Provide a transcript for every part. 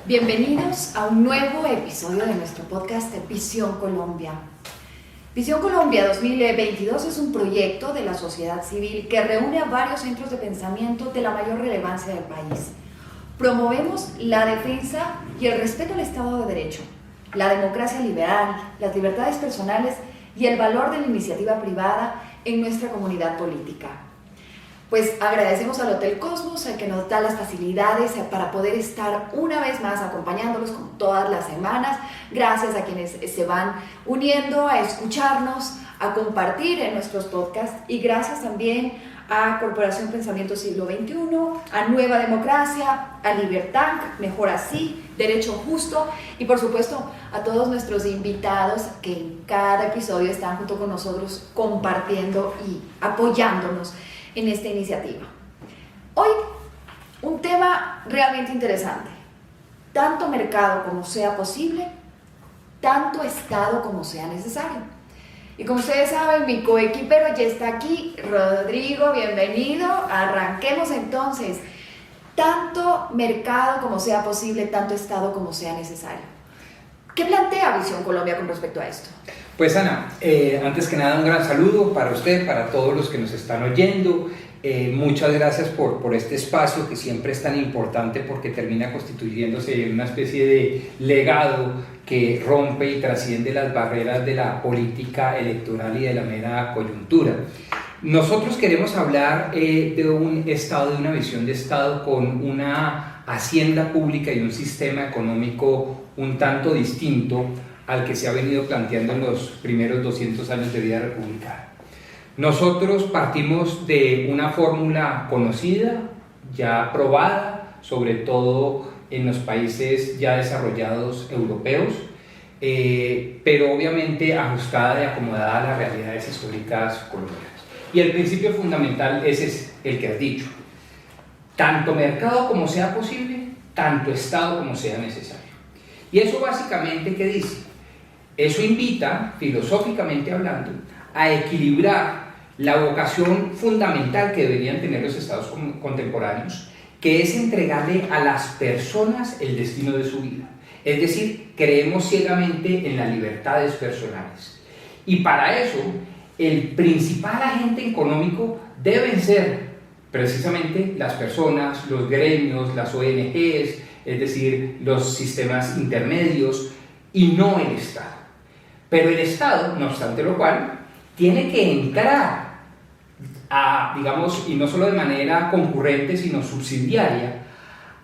Bienvenidos a un nuevo episodio de nuestro podcast Visión Colombia. Visión Colombia 2022 es un proyecto de la sociedad civil que reúne a varios centros de pensamiento de la mayor relevancia del país. Promovemos la defensa y el respeto al Estado de Derecho, la democracia liberal, las libertades personales y el valor de la iniciativa privada en nuestra comunidad política. Pues agradecemos al Hotel Cosmos, el que nos da las facilidades para poder estar una vez más acompañándolos como todas las semanas. Gracias a quienes se van uniendo a escucharnos, a compartir en nuestros podcasts, y gracias también a Corporación Pensamiento Siglo XXI, a Nueva Democracia, a Libertad, Mejor Así, Derecho Justo, y por supuesto a todos nuestros invitados que en cada episodio están junto con nosotros compartiendo y apoyándonos en esta iniciativa. Hoy, un tema realmente interesante. Tanto mercado como sea posible, tanto Estado como sea necesario. Y como ustedes saben, mi coequipero ya está aquí. Rodrigo, bienvenido. Arranquemos entonces. Tanto mercado como sea posible, tanto Estado como sea necesario. ¿Qué plantea Visión Colombia con respecto a esto? Pues Ana, antes que nada un gran saludo para usted, para todos los que nos están oyendo. Muchas gracias por este espacio que siempre es tan importante porque termina constituyéndose en una especie de legado que rompe y trasciende las barreras de la política electoral y de la mera coyuntura. Nosotros queremos hablar de un Estado, de una visión de Estado con una hacienda pública y un sistema económico un tanto distinto al que se ha venido planteando en los primeros 200 años de vida republicana. Nosotros partimos de una fórmula conocida, ya probada, sobre todo en los países ya desarrollados europeos, pero obviamente ajustada y acomodada a las realidades históricas colombianas. Y el principio fundamental es el que has dicho: tanto mercado como sea posible, tanto Estado como sea necesario. Y eso básicamente, ¿qué dice? Eso invita, filosóficamente hablando, a equilibrar la vocación fundamental que deberían tener los estados contemporáneos, que es entregarle a las personas el destino de su vida. Es decir, creemos ciegamente en las libertades personales. Y para eso, el principal agente económico deben ser precisamente las personas, los gremios, las ONGs, es decir, los sistemas intermedios, y no el Estado. Pero el Estado, no obstante lo cual, tiene que entrar digamos, y no solo de manera concurrente, sino subsidiaria,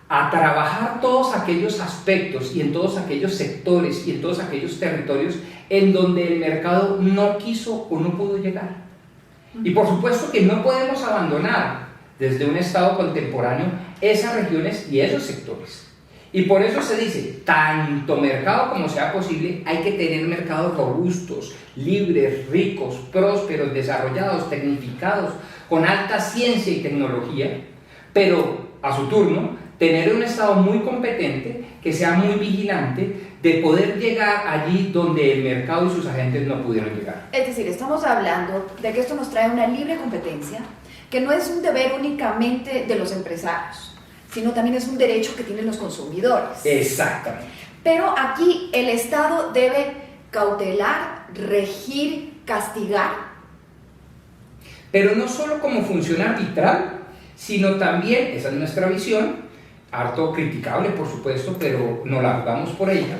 a trabajar todos aquellos aspectos y en todos aquellos sectores y en todos aquellos territorios en donde el mercado no quiso o no pudo llegar. Y por supuesto que no podemos abandonar desde un Estado contemporáneo esas regiones y esos sectores. Y por eso se dice, tanto mercado como sea posible, hay que tener mercados robustos, libres, ricos, prósperos, desarrollados, tecnificados, con alta ciencia y tecnología, pero a su turno, tener un Estado muy competente, que sea muy vigilante, de poder llegar allí donde el mercado y sus agentes no pudieron llegar. Es decir, estamos hablando de que esto nos trae una libre competencia, que no es un deber únicamente de los empresarios, sino también es un derecho que tienen los consumidores. Exactamente. Pero aquí el Estado debe cautelar, regir, castigar. Pero no solo como función arbitral, sino también, esa es nuestra visión, harto criticable por supuesto, pero no la jugamos por ella,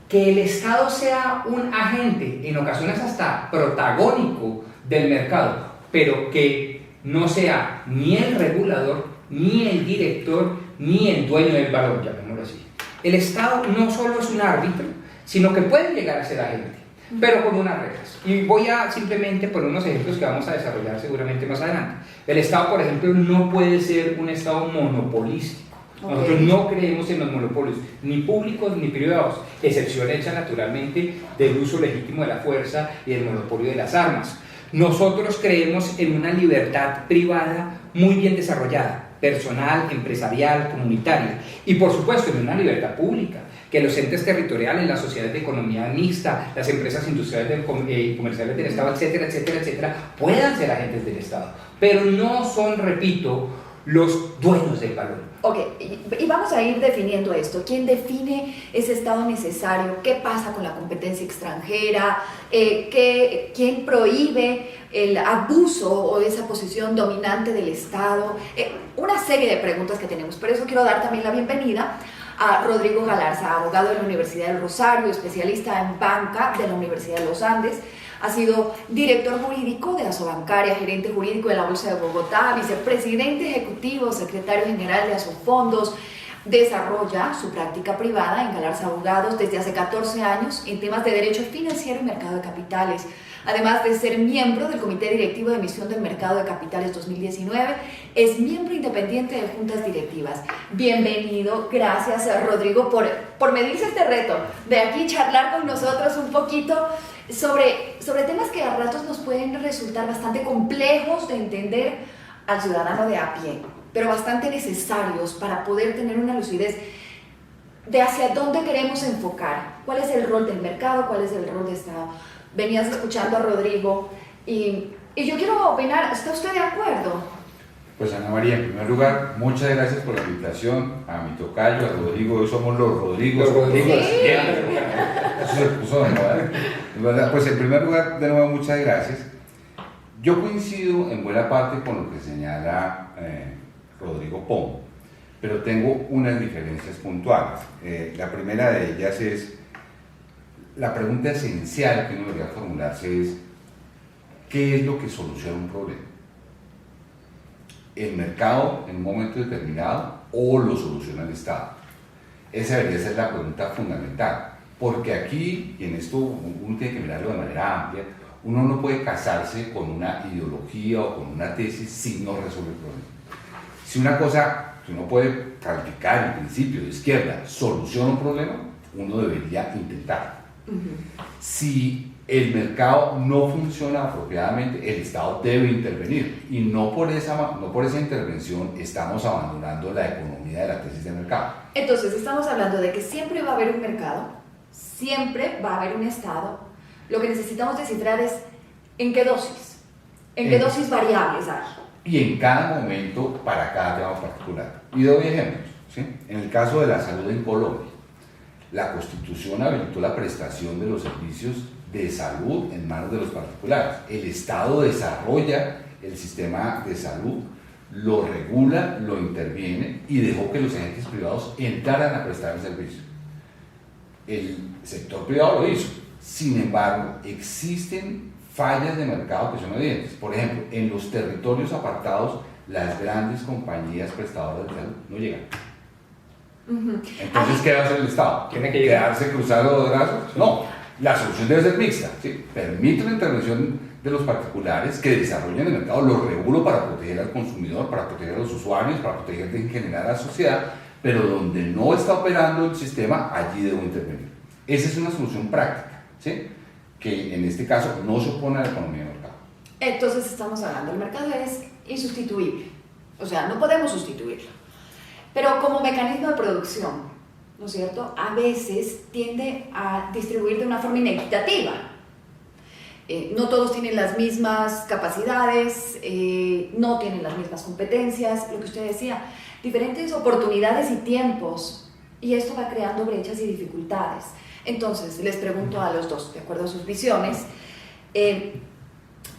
que el Estado sea un agente, en ocasiones hasta protagónico del mercado, pero que no sea ni el regulador, ni el director, ni el dueño del valor, llamémoslo así. El Estado no solo es un árbitro, sino que puede llegar a ser agente, pero con unas reglas. Y voy a simplemente poner unos ejemplos que vamos a desarrollar seguramente más adelante. El Estado, por ejemplo, no puede ser un Estado monopolístico. Nosotros no creemos en los monopolios, ni públicos ni privados, excepción hecha naturalmente del uso legítimo de la fuerza y del monopolio de las armas. Nosotros creemos en una libertad privada muy bien desarrollada, personal, empresarial, comunitaria, y por supuesto en una libertad pública, que los entes territoriales, las sociedades de economía mixta, las empresas industriales y comerciales del Estado, etcétera, etcétera, etcétera, puedan ser agentes del Estado, pero no son, repito, los dueños del balón. Ok, y vamos a ir definiendo esto. ¿Quién define ese estado necesario? ¿Qué pasa con la competencia extranjera? ¿Quién prohíbe el abuso o esa posición dominante del Estado? Una serie de preguntas que tenemos. Por eso quiero dar también la bienvenida a Rodrigo Galarza, abogado de la Universidad del Rosario, especialista en banca de la Universidad de los Andes. Ha sido director jurídico de Asobancaria, gerente jurídico de la Bolsa de Bogotá, vicepresidente ejecutivo, secretario general de Asofondos. Desarrolla su práctica privada en Galarza Abogados desde hace 14 años en temas de derecho financiero y mercado de capitales. Además de ser miembro del Comité Directivo de Emisión del Mercado de Capitales 2019, es miembro independiente de juntas directivas. Bienvenido, gracias Rodrigo por medirse este reto de aquí charlar con nosotros un poquito sobre temas que a ratos nos pueden resultar bastante complejos de entender al ciudadano de a pie, pero bastante necesarios para poder tener una lucidez de hacia dónde queremos enfocar, cuál es el rol del mercado, cuál es el rol de Estado. Venías escuchando a Rodrigo y yo quiero opinar, ¿está usted de acuerdo? Pues Ana María, en primer lugar, muchas gracias por la invitación a mi tocayo, a Rodrigo. Hoy somos los Rodrigos. Los Rodrigos. Sí. Eso se puso de moda. Pues en primer lugar, de nuevo, muchas gracias. Yo coincido en buena parte con lo que señala Rodrigo Pombo, pero tengo unas diferencias puntuales. La primera de ellas es, la pregunta esencial que uno debería formularse es, ¿qué es lo que soluciona un problema? ¿El mercado en un momento determinado o lo soluciona el Estado? Esa debería ser la pregunta fundamental, porque aquí, y en esto uno tiene que mirarlo de manera amplia, uno no puede casarse con una ideología o con una tesis si no resuelve el problema. Si una cosa que uno puede calificar en principio de izquierda soluciona un problema, uno debería intentarlo. Si el mercado no funciona apropiadamente, el Estado debe intervenir, y no por esa intervención estamos abandonando la economía de la tesis de mercado. Entonces estamos hablando de que siempre va a haber un mercado, siempre va a haber un Estado. Lo que necesitamos descifrar es en qué dosis variables hay. Y en cada momento para cada tema particular. Y doy ejemplos, ¿sí? En el caso de la salud en Colombia, la Constitución habilitó la prestación de los servicios de salud en manos de los particulares. El Estado desarrolla el sistema de salud, lo regula, lo interviene y dejó que los agentes privados entraran a prestar el servicio. El sector privado lo hizo. Sin embargo, existen fallas de mercado que son evidentes. Por ejemplo, en los territorios apartados, las grandes compañías prestadoras de salud no llegan. Entonces, ¿qué va a hacer el Estado? ¿Tiene que llegar? ¿Quedarse cruzado los brazos? No, la solución debe ser mixta, ¿sí? Permite la intervención de los particulares que desarrollen el mercado, lo regulo para proteger al consumidor, para proteger a los usuarios, para proteger en general a la sociedad, pero donde no está operando el sistema, allí debo intervenir. Esa es una solución práctica, ¿sí? Que en este caso no se opone a la economía de mercado. Entonces estamos hablando, el mercado es insustituible, o sea, no podemos sustituirlo. Pero como mecanismo de producción, ¿no es cierto?, a veces tiende a distribuir de una forma inequitativa. No todos tienen las mismas capacidades, no tienen las mismas competencias, lo que usted decía, diferentes oportunidades y tiempos, y esto va creando brechas y dificultades. Entonces, les pregunto a los dos, de acuerdo a sus visiones, el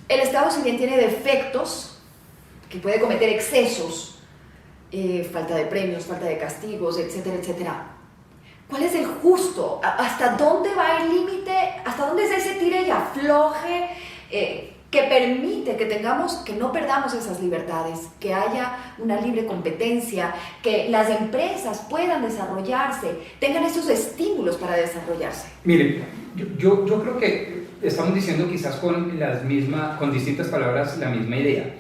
Estado, si bien tiene defectos, que puede cometer excesos, falta de premios, falta de castigos, etcétera, etcétera, ¿cuál es el justo? ¿Hasta dónde va el límite? ¿Hasta dónde es ese tire y afloje que permite que no perdamos esas libertades, que haya una libre competencia, que las empresas puedan desarrollarse, tengan esos estímulos para desarrollarse? Mire, yo creo que estamos diciendo quizás con distintas palabras la misma idea.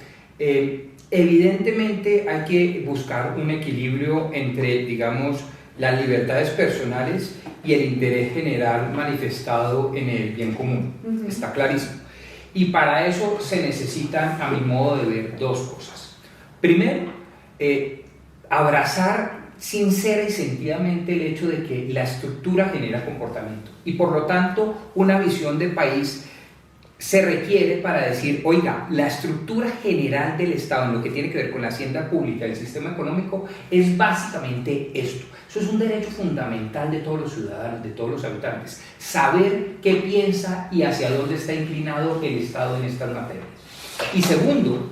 Evidentemente hay que buscar un equilibrio entre, digamos, las libertades personales y el interés general manifestado en el bien común. Está clarísimo. Y para eso se necesitan, a mi modo de ver, dos cosas. Primero, abrazar sincera y sentidamente el hecho de que la estructura genera comportamiento y por lo tanto una visión de país se requiere para decir, oiga, la estructura general del Estado en lo que tiene que ver con la hacienda pública y el sistema económico es básicamente esto. Eso es un derecho fundamental de todos los ciudadanos, de todos los habitantes, saber qué piensa y hacia dónde está inclinado el Estado en estas materias. Y segundo,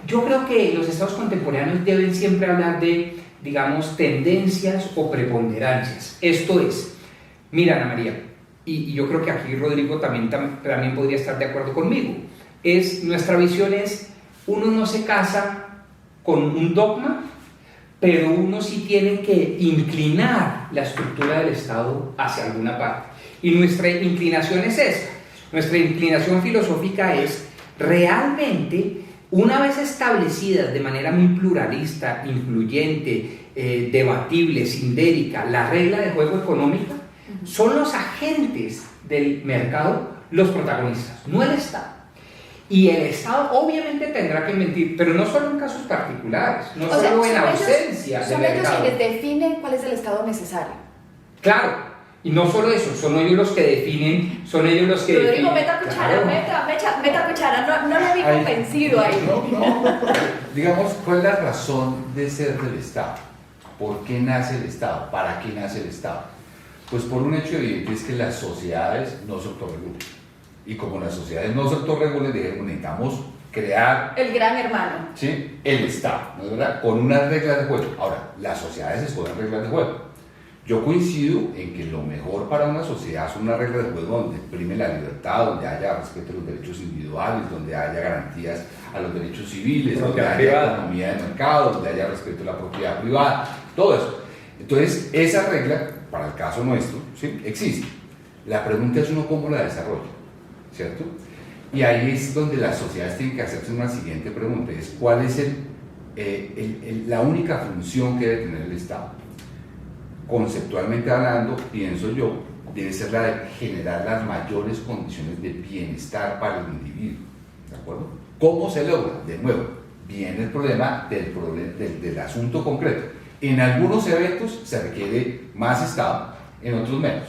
yo creo que los estados contemporáneos deben siempre hablar de, digamos, tendencias o preponderancias. Esto es, mira, Ana María, y yo creo que aquí Rodrigo también podría estar de acuerdo conmigo, nuestra visión es, uno no se casa con un dogma, pero uno sí tiene que inclinar la estructura del Estado hacia alguna parte. Y nuestra inclinación es esa. Nuestra inclinación filosófica es realmente, una vez establecidas de manera muy pluralista, incluyente, debatible, sindérica, la regla de juego económica, son los agentes del mercado los protagonistas, no el Estado. Y el Estado obviamente tendrá que mentir, pero no solo en casos particulares, no solo en ausencia de mercado. Son ellos quienes definen cuál es el Estado necesario. Claro, y no solo eso, son ellos los que definen, son ellos los que Rodrigo, definen. meta cuchara, Claro. meta cuchara, no le vi convencido ahí. No. Digamos, ¿cuál es la razón de ser del Estado? ¿Por qué nace el Estado? ¿Para qué nace el Estado? Pues por un hecho evidente, es que las sociedades no se autorregulan. Y como las sociedades no se autorregulan, necesitamos crear El gran hermano. ¿sí? El Estado, ¿no es verdad? Con unas reglas de juego. Ahora, las sociedades escogen reglas de juego. Yo coincido en que lo mejor para una sociedad son unas reglas de juego donde prime la libertad, donde haya respeto a los derechos individuales, donde haya garantías a los derechos civiles, donde haya economía de mercado, donde haya respeto a la propiedad privada, todo eso. Entonces, esa regla, para el caso nuestro, ¿sí? Existe. La pregunta es uno cómo la desarrolla, ¿cierto? Y ahí es donde las sociedades tienen que hacerse una siguiente pregunta, es ¿cuál es la única función que debe tener el Estado? Conceptualmente hablando, pienso yo, debe ser la de generar las mayores condiciones de bienestar para el individuo, ¿de acuerdo? ¿Cómo se logra? De nuevo, viene el problema del asunto concreto. En algunos eventos se requiere más Estado, en otros menos.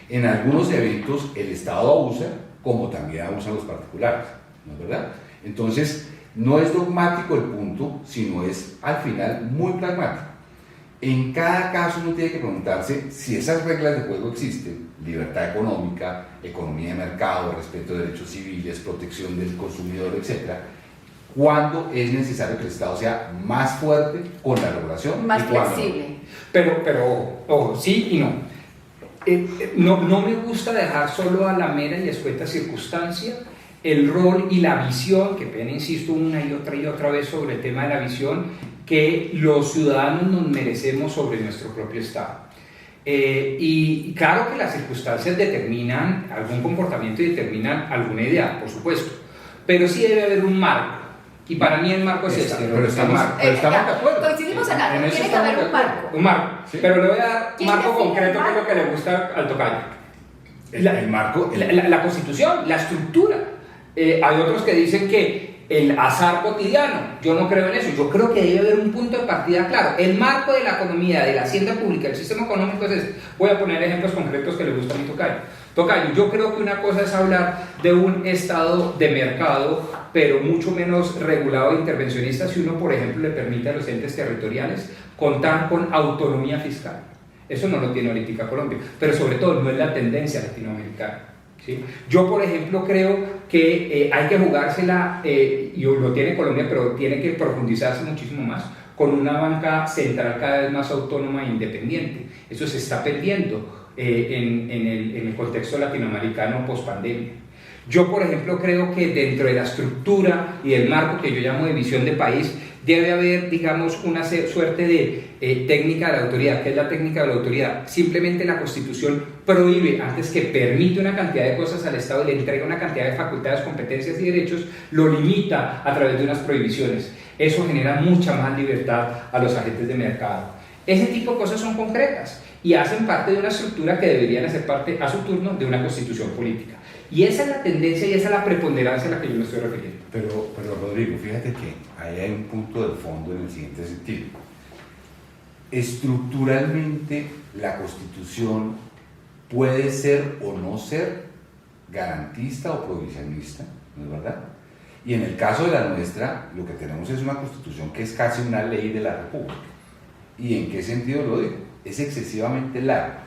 En algunos eventos el Estado abusa, como también abusan los particulares, ¿no es verdad? Entonces, no es dogmático el punto, sino es al final muy pragmático. En cada caso uno tiene que preguntarse si esas reglas de juego existen, libertad económica, economía de mercado, respeto de derechos civiles, protección del consumidor, etc. ¿Cuándo es necesario que el Estado sea más fuerte con la regulación? Más flexible. Pero ojo, sí y no. No me gusta dejar solo a la mera y escueta circunstancia el rol y la visión, que pena insisto una y otra vez sobre el tema de la visión, que los ciudadanos nos merecemos sobre nuestro propio Estado. Y claro que las circunstancias determinan algún comportamiento y determinan alguna idea, por supuesto, pero sí debe haber un marco, y para mí el marco es este. Pero estamos de acuerdo. Coincidimos en algo, tiene que haber un marco. Un marco, sí. Pero le voy a dar un marco define concreto el que es lo marco? que le gusta al tocayo. El marco... La Constitución, la estructura. Hay otros que dicen que el azar cotidiano, yo no creo en eso, yo creo que debe haber un punto de partida claro. El marco de la economía, de la hacienda pública, del sistema económico es este. Voy a poner ejemplos concretos que le gustan a mi tocayo. Tocayo, yo creo que una cosa es hablar de un estado de mercado, pero mucho menos regulado e intervencionista si uno, por ejemplo, le permite a los entes territoriales contar con autonomía fiscal. Eso no lo tiene ahorita Colombia, pero sobre todo no es la tendencia latinoamericana. ¿Sí? Yo, por ejemplo, creo que hay que jugársela, y lo tiene Colombia, pero tiene que profundizarse muchísimo más, con una banca central cada vez más autónoma e independiente. Eso se está perdiendo en el contexto latinoamericano post-pandemia. Yo, por ejemplo, creo que dentro de la estructura y del marco que yo llamo de visión de país, debe haber, digamos, una suerte de técnica de la autoridad. ¿Qué es la técnica de la autoridad? Simplemente la Constitución prohíbe, antes que permite una cantidad de cosas al Estado y le entrega una cantidad de facultades, competencias y derechos, lo limita a través de unas prohibiciones. Eso genera mucha más libertad a los agentes de mercado. Ese tipo de cosas son concretas y hacen parte de una estructura que deberían hacer parte, a su turno, de una constitución política. Y esa es la tendencia y esa es la preponderancia a la que yo me estoy refiriendo. Pero Rodrigo, fíjate que ahí hay un punto de fondo en el siguiente sentido. Estructuralmente, la Constitución puede ser o no ser garantista o provisionista. ¿no es verdad? Y en el caso de la nuestra, lo que tenemos es una constitución que es casi una ley de la República. ¿Y en qué sentido lo digo? Es excesivamente larga,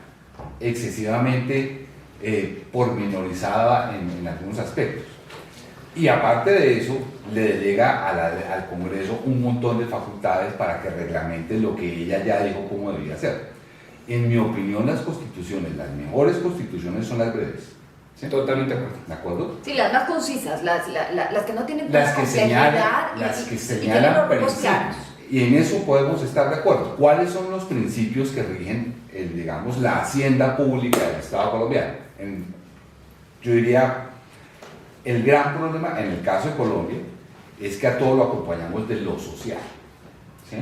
excesivamente pormenorizada en algunos aspectos. Y aparte de eso, le delega al Congreso un montón de facultades para que reglamente lo que ella ya dijo cómo debía ser. En mi opinión, las constituciones, las mejores constituciones son las breves. ¿Sí? Totalmente de acuerdo. ¿De acuerdo? Sí, las más concisas, las que no tienen Las que complejidad señalan los principios. claros. Y en eso podemos estar de acuerdo. ¿Cuáles son los principios que rigen, digamos, la hacienda pública del Estado colombiano? Yo diría, el gran problema en el caso de Colombia es que a todo lo acompañamos de lo social, ¿sí?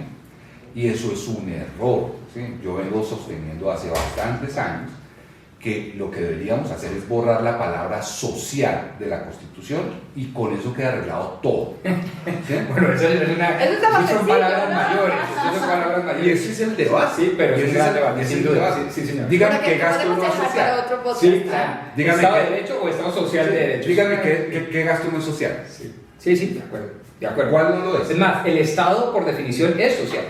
Y eso es un error, ¿sí? Yo vengo sosteniendo hace bastantes años que lo que deberíamos hacer es borrar la palabra social de la Constitución y con eso queda arreglado todo. ¿Sí? Bueno, eso son palabras mayores. Eso son palabras Y mayores. ese es el debate. Sí, pero es un gran debate, ese sin es el duda. debate. Sí, señor. Dígame Porque qué gasto podemos no es dejar social. para otro podcast. Sí, Dígame ¿Estado que- de Derecho o Estado Social de Derecho? Dígame qué gasto no es social. Sí, de acuerdo. De acuerdo. ¿Cuál no lo es? Es más, el Estado por definición es social.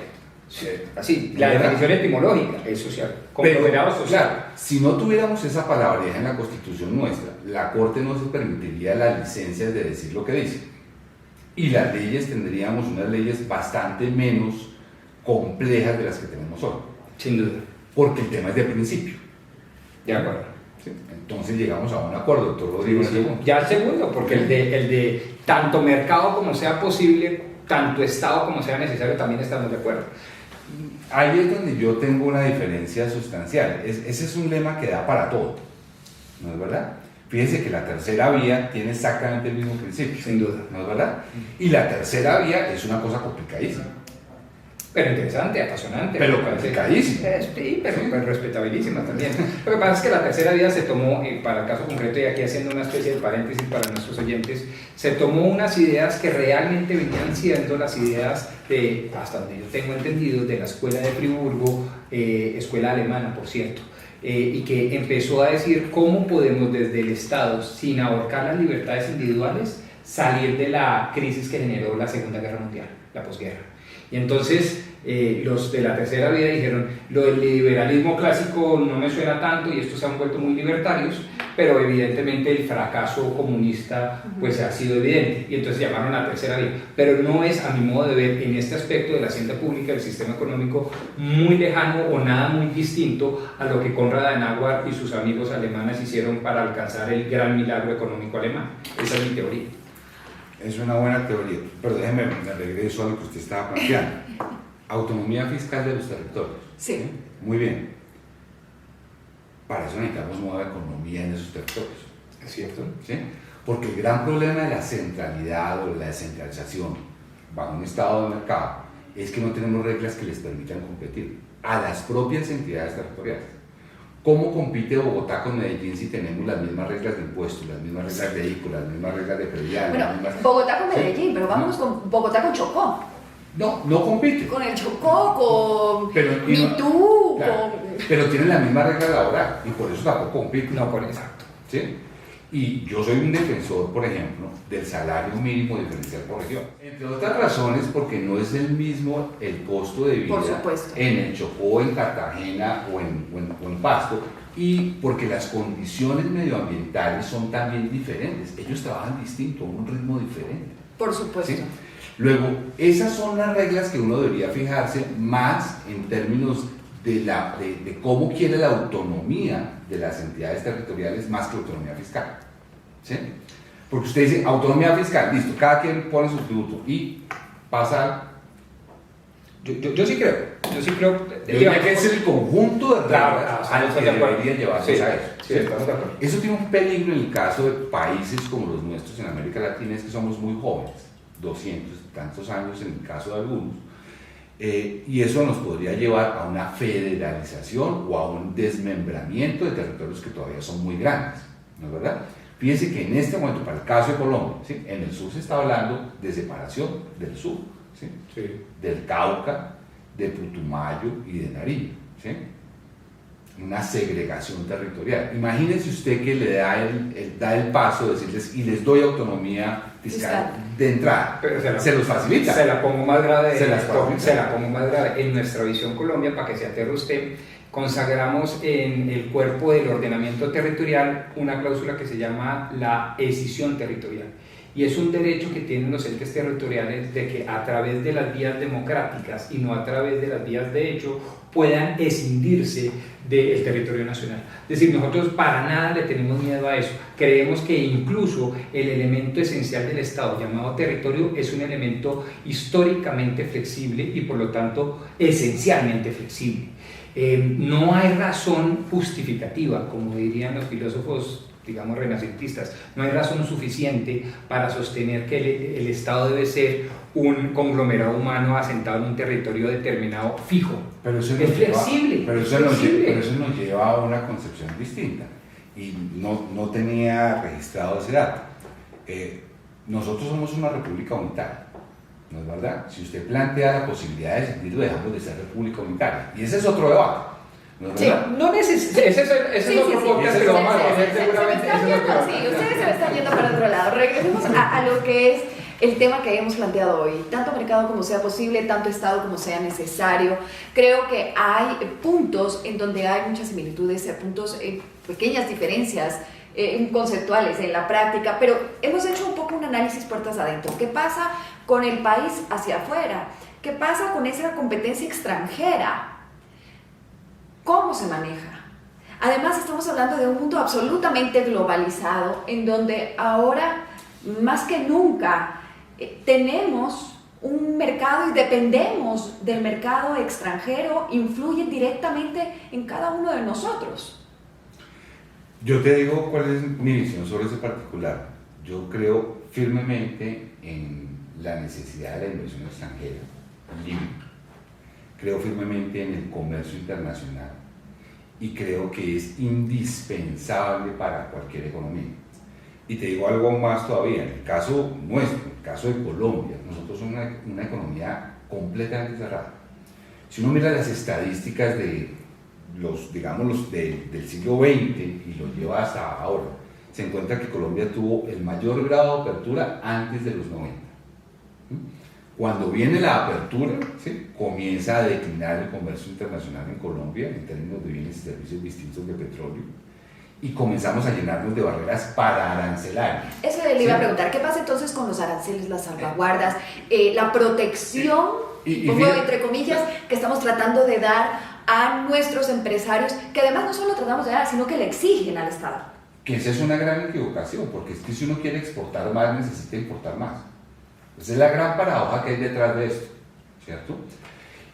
Así, la ¿Verdad? definición etimológica es social. Pero, Conglomerado social. claro, si no tuviéramos esa palabreja en la Constitución nuestra, la Corte no se permitiría las licencias de decir lo que dice. Y las leyes tendríamos unas leyes bastante menos complejas de las que tenemos hoy. Sin duda. Porque el tema es de principio. De acuerdo. ¿Sí? Entonces llegamos a un acuerdo, doctor Rodrigo. Sí, sí. Ya el segundo, porque el de tanto mercado como sea posible, tanto Estado como sea necesario, también estamos de acuerdo. Ahí es donde yo tengo una diferencia sustancial. Ese es un lema que da para todo, ¿no es verdad? Fíjense que la tercera vía tiene exactamente el mismo principio. Sin duda. ¿No es verdad? Y la tercera vía es una cosa complicadísima. Pero interesante, apasionante. Pero me parece. complicadísima. Sí, pero respetabilísima también. Lo que pasa es que la tercera vía se tomó, para el caso concreto, y aquí haciendo una especie de paréntesis para nuestros oyentes, se tomó unas ideas que realmente venían siendo las ideas de, hasta donde yo tengo entendido, de la escuela de Friburgo, escuela alemana, por cierto, y que empezó a decir cómo podemos desde el Estado, sin ahorcar las libertades individuales, salir de la crisis que generó la Segunda Guerra Mundial, la posguerra. Y entonces los de la tercera vía dijeron, lo del liberalismo clásico no me suena tanto y estos se han vuelto muy libertarios, pero evidentemente el fracaso comunista pues ha sido evidente, y entonces llamaron a la tercera vía. Pero no es, a mi modo de ver, en este aspecto de la hacienda pública, del sistema económico, muy lejano o nada muy distinto a lo que Konrad Adenauer y sus amigos alemanes hicieron para alcanzar el gran milagro económico alemán. Esa es mi teoría. Es una buena teoría, pero déjeme, me regreso a lo que usted estaba planteando. Autonomía fiscal de los territorios. Sí. Muy bien. Para eso necesitamos nueva economía en esos territorios. ¿Es cierto? ¿Sí? Porque el gran problema de la centralidad o de la descentralización bajo un estado de mercado es que no tenemos reglas que les permitan competir a las propias entidades territoriales. ¿Cómo compite Bogotá con Medellín si tenemos las mismas reglas de impuestos, las mismas reglas de ICO, las mismas reglas de predial? Bueno, Bogotá con Medellín, pero vámonos con Bogotá con Chocó. No compite. Con el Chocó, con Pero, Mitú, claro, pero tienen la misma regla laboral y por eso tampoco compite. No, por exacto. ¿Sí? Y yo soy un defensor, por ejemplo, del salario mínimo diferencial por región. Entre otras razones, porque no es el mismo el costo de vida Por supuesto. en el Chocó, en Cartagena o en Pasto, y porque las condiciones medioambientales son también diferentes. Ellos trabajan distinto, a un ritmo diferente. Por supuesto. ¿Sí? Luego, esas son las reglas que uno debería fijarse más en términos de cómo quiere la autonomía de las entidades territoriales más que autonomía fiscal. ¿Sí? Porque usted dice autonomía fiscal, listo, cada quien pone su tributo y pasa. Yo sí creo. Debería que es el conjunto de Claro, reglas estamos que de acuerdo. deberían llevarse Sí, a eso. sí, estamos de acuerdo. Eso tiene un peligro en el caso de países como los nuestros en América Latina, es que somos muy jóvenes, 200 y tantos años en el caso de algunos, y eso nos podría llevar a una federalización o a un desmembramiento de territorios que todavía son muy grandes, ¿no es verdad? Fíjense que en este momento, para el caso de Colombia, ¿sí? En el sur se está hablando de separación del sur, ¿sí? Sí. Del Cauca, de Putumayo y de Nariño, ¿sí? una segregación territorial. Imagínese usted que le da el paso de decirles y les doy autonomía fiscal de entrada. Pero se los facilita. Se la pongo más grave. Se la pongo más grave. En nuestra visión Colombia, para que se aterre usted, consagramos en el cuerpo del ordenamiento territorial una cláusula que se llama la escisión territorial. Y es un derecho que tienen los entes territoriales de que a través de las vías democráticas y no a través de las vías de hecho puedan escindirse del territorio nacional. Es decir, nosotros para nada le tenemos miedo a eso. Creemos que incluso el elemento esencial del Estado llamado territorio es un elemento históricamente flexible y por lo tanto esencialmente flexible. No hay razón justificativa, como dirían los filósofos, digamos, renacentistas, no hay razón suficiente para sostener que el Estado debe ser un conglomerado humano asentado en un territorio determinado fijo. Pero eso es flexible. Pero eso nos lleva a una concepción distinta y no tenía registrado ese dato. Nosotros somos una república unitaria, ¿no es verdad? Si usted plantea la posibilidad de decidirlo, dejamos de ser república unitaria. Y ese es otro debate. ¿No es verdad? No necesita. Ese es otro podcast que lo vamos a hacer seguramente. Sí, ustedes se me están yendo para otro lado. Regresemos a lo que es el tema que hemos planteado hoy. Tanto mercado como sea posible, tanto Estado como sea necesario. Creo que hay puntos en donde hay muchas similitudes, puntos, pequeñas diferencias conceptuales en la práctica, pero hemos hecho un poco un análisis puertas adentro. ¿Qué pasa con el país hacia afuera? ¿Qué pasa con esa competencia extranjera? ¿Cómo se maneja? Además, estamos hablando de un mundo absolutamente globalizado, en donde ahora, más que nunca, tenemos un mercado y dependemos del mercado extranjero, influyen directamente en cada uno de nosotros. Yo te digo cuál es mi visión sobre ese particular. Yo creo firmemente en la necesidad de la inversión extranjera, libre. Creo firmemente en el comercio internacional y creo que es indispensable para cualquier economía. Y te digo algo más todavía, en el caso nuestro, en el caso de Colombia, nosotros somos una economía completamente cerrada. Si uno mira las estadísticas de del siglo XX y lo lleva hasta ahora, se encuentra que Colombia tuvo el mayor grado de apertura antes de los 90. Cuando viene la apertura, ¿sí?, comienza a declinar el comercio internacional en Colombia en términos de bienes y servicios distintos de petróleo y comenzamos a llenarnos de barreras para arancelarias. Eso le iba a preguntar, ¿qué pasa entonces con los aranceles, las salvaguardas, la protección, pongo entre comillas, que estamos tratando de dar a nuestros empresarios, que además no solo tratamos de dar, sino que le exigen al Estado? Que esa es una gran equivocación, porque es que si uno quiere exportar más, necesita importar más. Esa es la gran paradoja que hay detrás de esto, ¿cierto?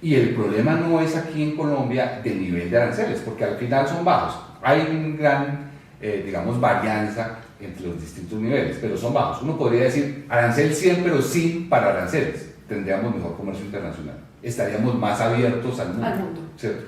Y el problema no es aquí en Colombia de nivel de aranceles, porque al final son bajos. Hay un gran, varianza entre los distintos niveles, pero son bajos. Uno podría decir arancel 100, pero sin para aranceles. Tendríamos mejor comercio internacional. Estaríamos más abiertos al mundo. ¿Cierto?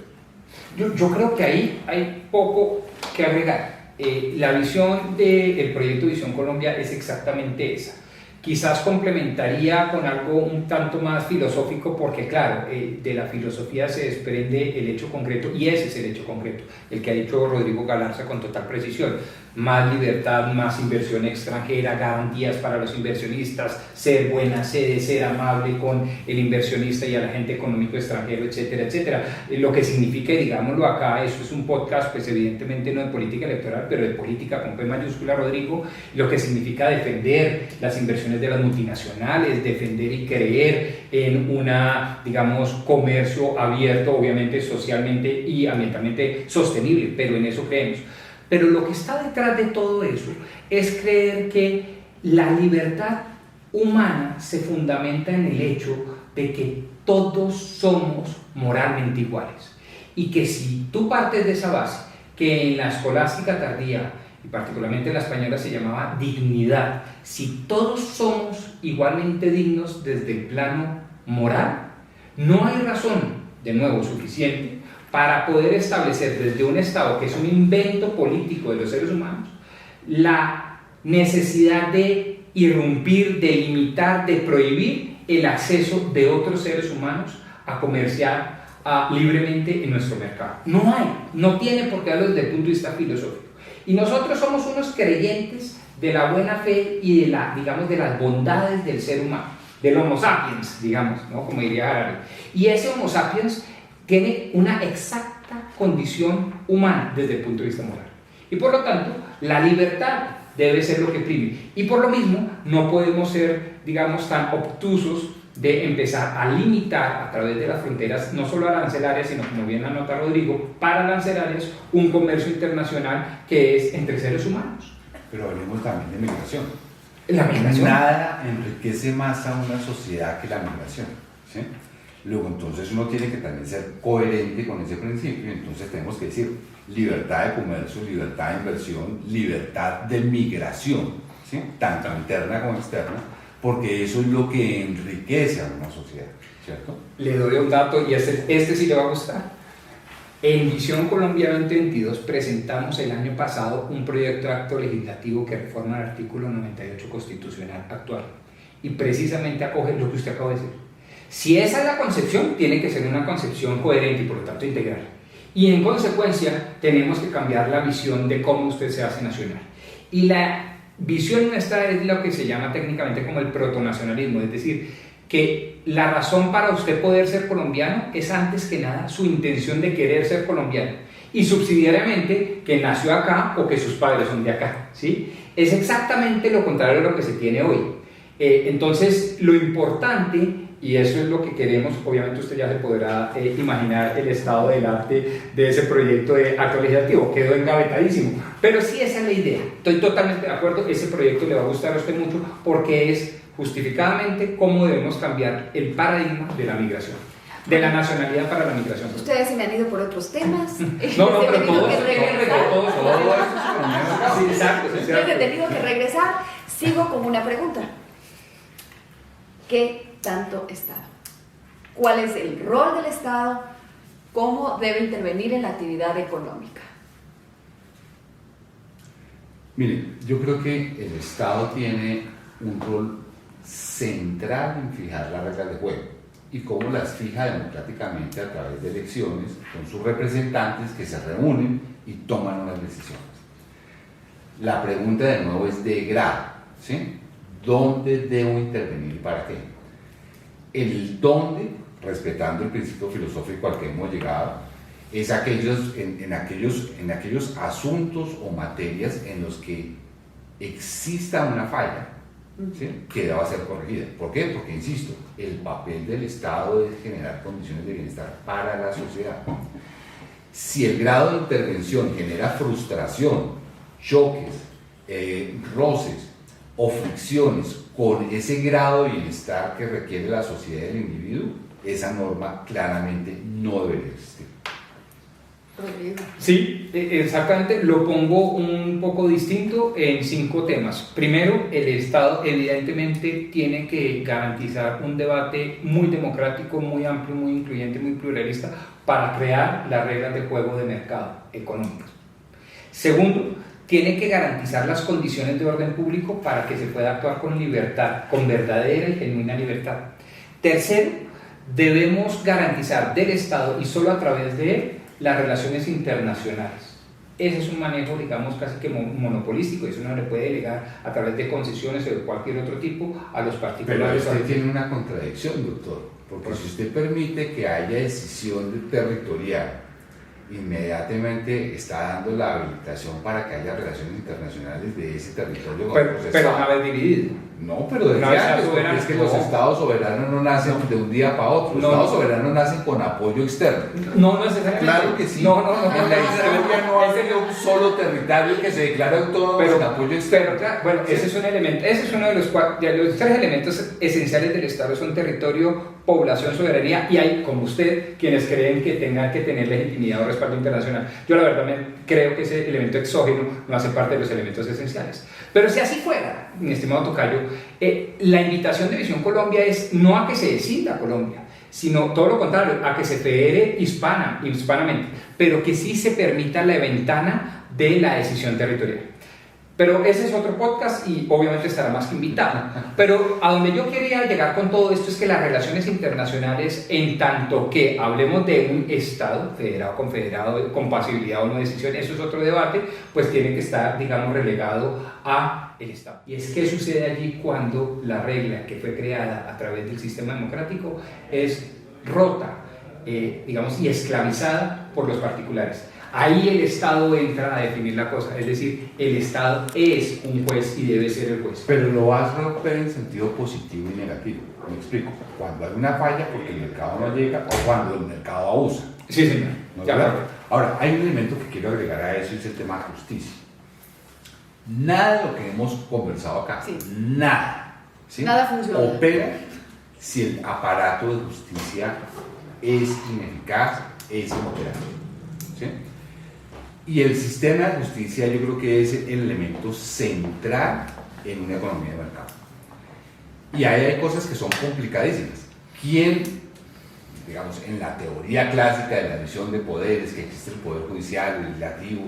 Yo creo que ahí hay poco que agregar. La visión del proyecto Visión Colombia es exactamente esa. Quizás complementaría con algo un tanto más filosófico, porque claro, de la filosofía se desprende el hecho concreto, y ese es el hecho concreto, el que ha dicho Rodrigo Galarza con total precisión: más libertad, más inversión extranjera, garantías para los inversionistas, ser buena sede, ser amable con el inversionista y al agente económico extranjero, etcétera, etcétera. Lo que significa, digámoslo acá, eso es un podcast, pues evidentemente no de política electoral, pero de política con P mayúscula, Rodrigo, lo que significa defender las inversiones de las multinacionales, defender y creer en una, comercio abierto, obviamente socialmente y ambientalmente sostenible, pero en eso creemos. Pero lo que está detrás de todo eso es creer que la libertad humana se fundamenta en el hecho de que todos somos moralmente iguales, y que si tú partes de esa base, que en la escolástica tardía y particularmente en la española se llamaba dignidad, si todos somos igualmente dignos desde el plano moral, no hay razón, de nuevo, suficiente para poder establecer desde un Estado, que es un invento político de los seres humanos, la necesidad de irrumpir, de limitar, de prohibir el acceso de otros seres humanos a comerciar, libremente en nuestro mercado. No tiene por qué darlo desde el punto de vista filosófico. Y nosotros somos unos creyentes de la buena fe y de las bondades del ser humano, del Homo sapiens, digamos, ¿no? Como diría Harari. Y ese Homo sapiens tiene una exacta condición humana desde el punto de vista moral. Y por lo tanto, la libertad debe ser lo que prime. Y por lo mismo, no podemos ser, digamos, tan obtusos de empezar a limitar a través de las fronteras, no solo arancelarias, sino, como bien anota Rodrigo, pararancelarias, un comercio internacional que es entre seres humanos. Pero hablemos también de migración. La migración. Nada enriquece más a una sociedad que la migración, ¿sí? Luego, entonces uno tiene que también ser coherente con ese principio, entonces tenemos que decir libertad de comercio, libertad de inversión, libertad de migración, ¿sí? Tanto interna como externa, porque eso es lo que enriquece a una sociedad, ¿cierto? Le doy un dato y este sí le va a gustar. En Visión Colombia 2022 presentamos el año pasado un proyecto de acto legislativo que reforma el artículo 98 constitucional actual y precisamente acoge lo que usted acaba de decir. Si esa es la concepción, tiene que ser una concepción coherente y por lo tanto integral. Y en consecuencia tenemos que cambiar la visión de cómo usted se hace nacional. Y la visión nuestra es lo que se llama técnicamente como el protonacionalismo, es decir, que la razón para usted poder ser colombiano es antes que nada su intención de querer ser colombiano y subsidiariamente que nació acá o que sus padres son de acá, ¿sí? Es exactamente lo contrario de lo que se tiene hoy. Entonces, lo importante, y eso es lo que queremos, obviamente usted ya se podrá imaginar el estado del arte de ese proyecto de acto legislativo, quedó engavetadísimo, pero sí esa es la idea, estoy totalmente de acuerdo, ese proyecto le va a gustar a usted mucho porque es justificadamente cómo debemos cambiar el paradigma de la migración, de la nacionalidad para la migración. Ustedes se me han ido por otros temas. No, pero todos, sí, exacto. Les he tenido que regresar. Sigo con una pregunta. ¿Qué tanto Estado? ¿Cuál es el rol del Estado? ¿Cómo debe intervenir en la actividad económica? Miren, yo creo que el Estado tiene un rol central en fijar las reglas de juego y cómo las fija democráticamente a través de elecciones con sus representantes que se reúnen y toman unas decisiones. La pregunta de nuevo es de grado, ¿sí? ¿Dónde debo intervenir y para qué? El dónde, respetando el principio filosófico al que hemos llegado, es en aquellos asuntos o materias en los que exista una falla, ¿sí? Que deba ser corregida. ¿Por qué? Porque, insisto, el papel del Estado es generar condiciones de bienestar para la sociedad. Si el grado de intervención genera frustración, choques, roces o fricciones con ese grado de bienestar que requiere la sociedad y el individuo, esa norma claramente no debería existir. Sí, exactamente, lo pongo un poco distinto en 5 temas. Primero, el Estado evidentemente tiene que garantizar un debate muy democrático, muy amplio, muy incluyente, muy pluralista para crear las reglas de juego de mercado económico. Segundo, tiene que garantizar las condiciones de orden público para que se pueda actuar con libertad, con verdadera y genuina libertad. Tercero, debemos garantizar del Estado y solo a través de él las relaciones internacionales. Ese es un manejo, digamos, casi que monopolístico, eso no le puede delegar a través de concesiones o de cualquier otro tipo a los particulares. Pero usted tiene una contradicción, doctor, porque si usted permite que haya decisión territorial, inmediatamente está dando la habilitación para que haya relaciones internacionales de ese territorio. Pero una vez dividido. No, pero desde antes, porque es que los estados soberanos no nacen de un día para otro. Los estados soberanos nacen con apoyo externo. No necesariamente. Claro que sí. No. En la historia no hay un solo territorio que se declara autónomo con apoyo externo. Pero, bueno, ese es un elemento. Ese es uno de los 3 elementos esenciales del Estado. Son territorio, población, soberanía, y hay, como usted, quienes creen que tengan que tener legitimidad o respaldo internacional. Yo la verdad creo que ese elemento exógeno no hace parte de los elementos esenciales. Pero si así fuera, mi estimado tocayo, la invitación de Visión Colombia es no a que se decida Colombia, sino todo lo contrario, a que se federe hispanamente, pero que sí se permita la ventana de la decisión territorial. Pero ese es otro podcast y obviamente estará más que invitado. Pero a donde yo quería llegar con todo esto es que las relaciones internacionales, en tanto que hablemos de un Estado, federado, confederado, con pasibilidad o no decisión, eso es otro debate, pues tiene que estar, digamos, relegado a el Estado. Y es que sucede allí cuando la regla que fue creada a través del sistema democrático es rota, digamos, y esclavizada por los particulares. Ahí el Estado entra a definir la cosa, es decir, el Estado es un juez y debe ser el juez. Pero lo vas a romper en sentido positivo y negativo. Me explico. Cuando hay una falla porque el mercado no llega o cuando el mercado abusa. Sí, señor. ¿No es Ya, verdad? Ahora, hay un elemento que quiero agregar a eso y es el tema de justicia. Nada de lo que hemos conversado acá, sí. nada, ¿sí? Nada funciona. Opera si el aparato de justicia es ineficaz, es inoperante. ¿Sí? Y el sistema de justicia yo creo que es el elemento central en una economía de mercado. Y ahí hay cosas que son complicadísimas. ¿Quién, digamos, en la teoría clásica de la división de poderes, que existe el poder judicial, el legislativo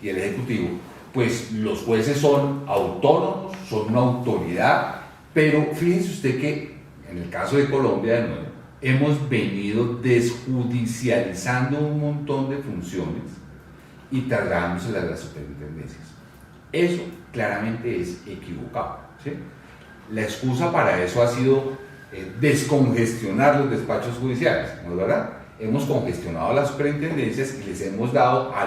y el ejecutivo, pues los jueces son autónomos, son una autoridad, pero fíjense usted que en el caso de Colombia, de nuevo, hemos venido desjudicializando un montón de funciones y trasladándoselas a las superintendencias. Eso claramente es equivocado, ¿sí? La excusa para eso ha sido descongestionar los despachos judiciales, ¿no es verdad? Hemos congestionado las superintendencias y les hemos dado a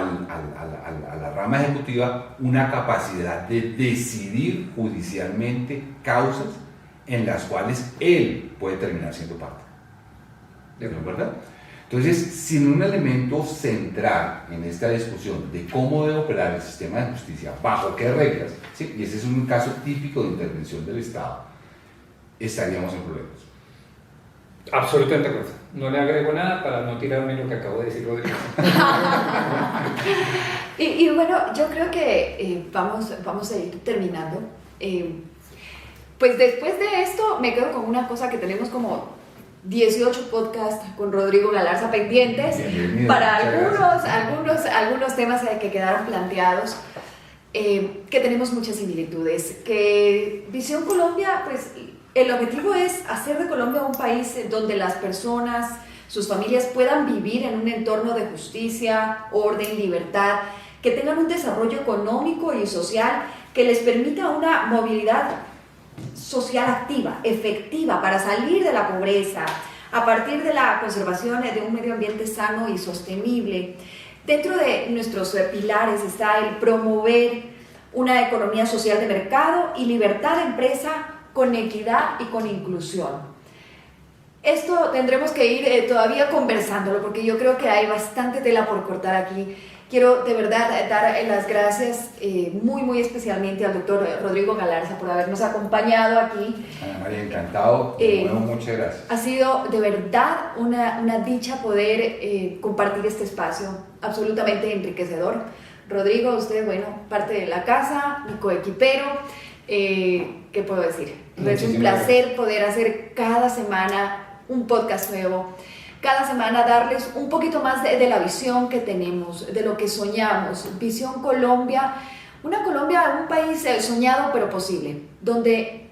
la rama ejecutiva una capacidad de decidir judicialmente causas en las cuales él puede terminar siendo parte. ¿No es verdad? Entonces, sin un elemento central en esta discusión de cómo debe operar el sistema de justicia, bajo qué reglas, ¿sí? Y ese es un caso típico de intervención del Estado, estaríamos en problemas. Absolutamente de acuerdo. No le agrego nada para no tirarme lo que acabo de decir, Rodrigo. y bueno, yo creo que vamos a ir terminando. Pues después de esto me quedo con una cosa que tenemos como 18 podcasts con Rodrigo Galarza pendientes. Bienvenido, para algunos temas que quedaron planteados, que tenemos muchas similitudes, que Visión Colombia, pues el objetivo es hacer de Colombia un país donde las personas, sus familias puedan vivir en un entorno de justicia, orden, libertad, que tengan un desarrollo económico y social que les permita una movilidad social activa, efectiva, para salir de la pobreza, a partir de la conservación de un medio ambiente sano y sostenible. Dentro de nuestros pilares está el promover una economía social de mercado y libertad de empresa con equidad y con inclusión. Esto tendremos que ir todavía conversándolo, porque yo creo que hay bastante tela por cortar aquí. Quiero de verdad dar las gracias muy especialmente al doctor Rodrigo Galarza por habernos acompañado aquí. Ana María, encantado. Bueno, muchas gracias. Ha sido de verdad una dicha poder compartir este espacio, absolutamente enriquecedor. Rodrigo, usted, bueno, parte de la casa, mi coequipero, ¿qué puedo decir? Es un placer poder hacer cada semana un podcast nuevo. Cada semana darles un poquito más de la visión que tenemos, de lo que soñamos. Visión Colombia, una Colombia, un país soñado pero posible, donde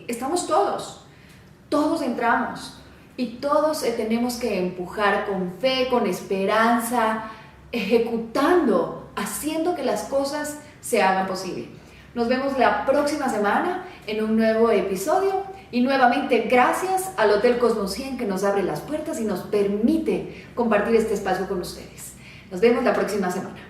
estamos todos entramos y todos tenemos que empujar con fe, con esperanza, ejecutando, haciendo que las cosas se hagan posible. Nos vemos la próxima semana en un nuevo episodio. Y nuevamente gracias al Hotel Cosmos 100 que nos abre las puertas y nos permite compartir este espacio con ustedes. Nos vemos la próxima semana.